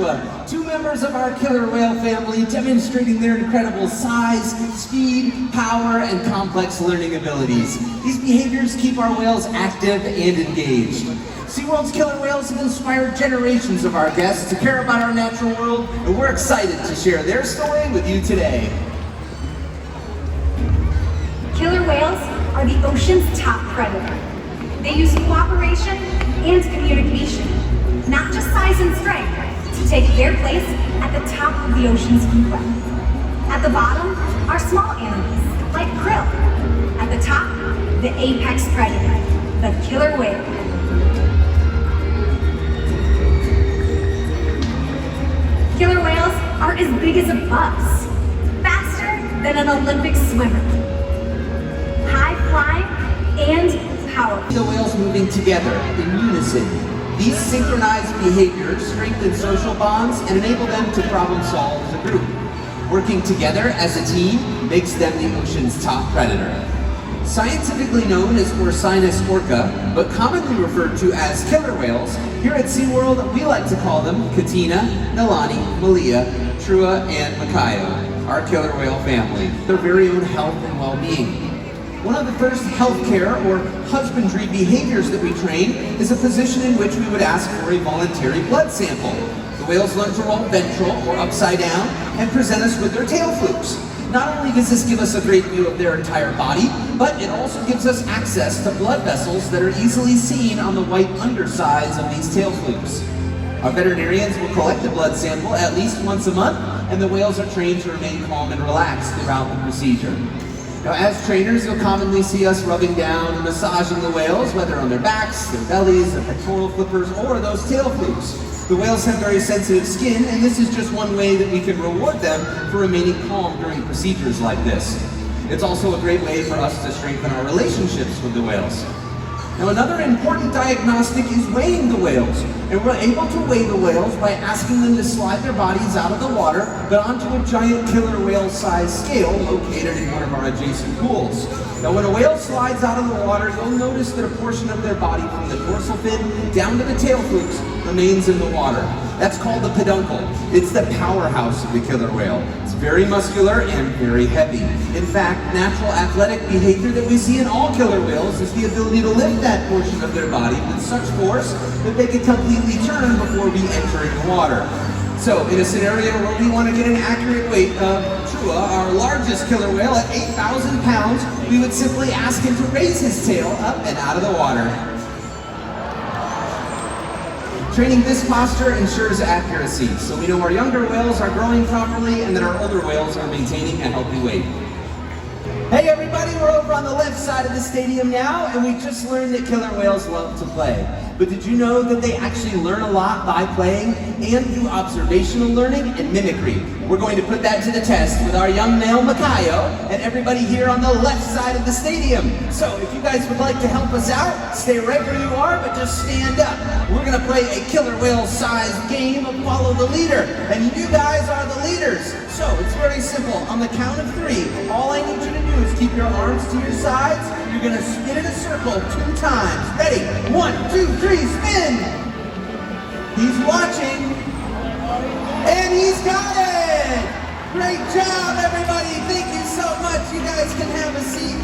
Trua, two members of our killer whale family demonstrating their incredible size, speed, power, and complex learning abilities. These behaviors keep our whales active and engaged. SeaWorld's killer whales have inspired generations of our guests to care about our natural world, and we're excited to share their story with you today. Killer whales are the ocean's top predator. They use cooperation and communication, not just size and strength, to take their place at the top of the ocean's food web. At the bottom are small animals, like krill. At the top, the apex predator, the killer whale. Killer whales are as big as a bus, faster than an Olympic swimmer, high-flying and powerful. The whales moving together in unison. These synchronized behaviors strengthen social bonds and enable them to problem solve as a group. Working together as a team makes them the ocean's top predator. Scientifically known as Orcinus orca, but commonly referred to as killer whales, here at SeaWorld we like to call them Katina, Nalani, Malia, Trua, and Makayo, our killer whale family, their very own health and well-being. One of the first healthcare or husbandry behaviors that we train is a position in which we would ask for a voluntary blood sample. The whales learn to roll ventral or upside down and present us with their tail flukes. Not only does this give us a great view of their entire body, but it also gives us access to blood vessels that are easily seen on the white undersides of these tail flukes. Our veterinarians will collect the blood sample at least once a month, and the whales are trained to remain calm and relaxed throughout the procedure. Now, as trainers, you'll commonly see us rubbing down and massaging the whales, whether on their backs, their bellies, their pectoral flippers, or those tail flukes. The whales have very sensitive skin, and this is just one way that we can reward them for remaining calm during procedures like this. It's also a great way for us to strengthen our relationships with the whales. Now, another important diagnostic is weighing the whales, and we're able to weigh the whales by asking them to slide their bodies out of the water, but onto a giant killer whale-sized scale located in one of our adjacent pools. Now, when a whale slides out of the water, you'll notice that a portion of their body from the dorsal fin down to the tail flukes remains in the water. That's called the peduncle. It's the powerhouse of the killer whale. It's very muscular and very heavy. In fact, natural athletic behavior that we see in all killer whales is the ability to lift that portion of their body with such force that they can completely turn before re-entering the water. So, in a scenario where we want to get an accurate weight of Trua, our largest killer whale, at 8,000 pounds, we would simply ask him to raise his tail up and out of the water. Training this posture ensures accuracy, so we know our younger whales are growing properly and that our older whales are maintaining a healthy weight. Hey everybody, we're over on the left side of the stadium now, and we just learned that killer whales love to play. But did you know that they actually learn a lot by playing and through observational learning and mimicry? We're going to put that to the test with our young male Makayo and everybody here on the left side of the stadium. So if you guys would like to help us out, stay right where you are, but just stand up. We're going to play a killer whale-sized game of follow the leader, and you guys are the leaders. So it's very simple. On the count of 3, all I need you to do is keep your arms to your sides. You're going to spin in a circle 2 times. Ready? 1, 2, 3, spin! He's watching. And he's got it! Great job, everybody! Thank you so much. You guys can have a seat.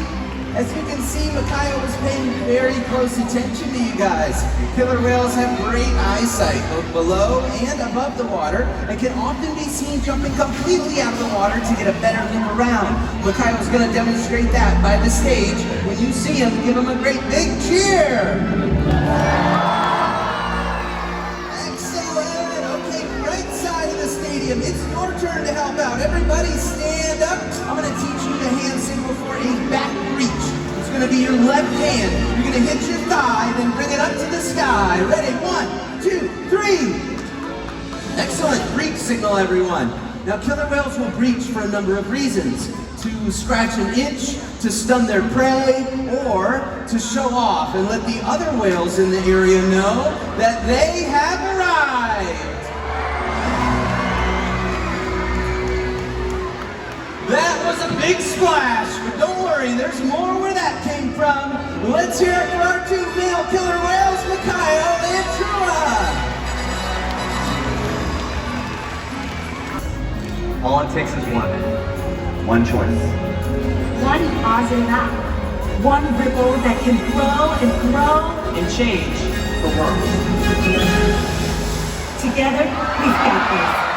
As you can see, Makayo was paying very close attention to you guys. Killer whales have great eyesight, both below and above the water, and can often be seen jumping completely out of the water to get a better look around. Makayo's going to demonstrate that by the stage. When you see him, give him a great big cheer! Excellent! Okay, right side of the stadium. It's your turn to help out. Everybody stand up. I'm going to teach you the hand signal for a back reach. It's going to be your left hand. You're going to hit your thigh, then bring it up to the sky. Ready? 1, 2, 3. Excellent. Breach signal, everyone. Now, killer whales will breach for a number of reasons. To scratch an itch, to stun their prey, or to show off and let the other whales in the area know that they have arrived. That was a big splash, but don't worry, there's more where that came from. Let's hear it for our 2 male killer whales, Makayo and Trua. All it takes is one. One choice. One pause in that. One ripple that can grow and grow. And change the world. Together, we've got this.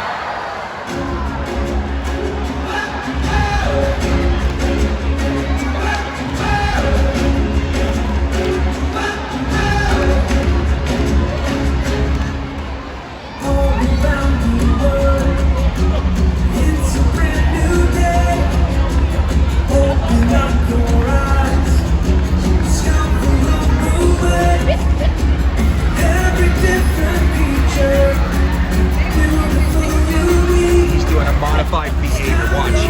He's doing a modified behavior. Watch.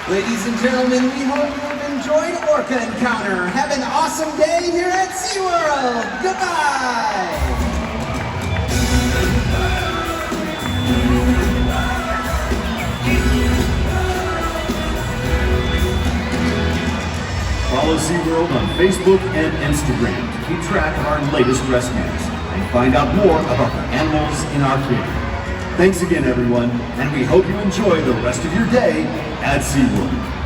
Ladies and gentlemen, we hope you've enjoyed Orca Encounter. Have an awesome day here at SeaWorld. Goodbye! Follow SeaWorld on Facebook and Instagram to keep track of our latest rescues and find out more about the animals in our aquarium. Thanks again, everyone, and we hope you enjoy the rest of your day at SeaWorld.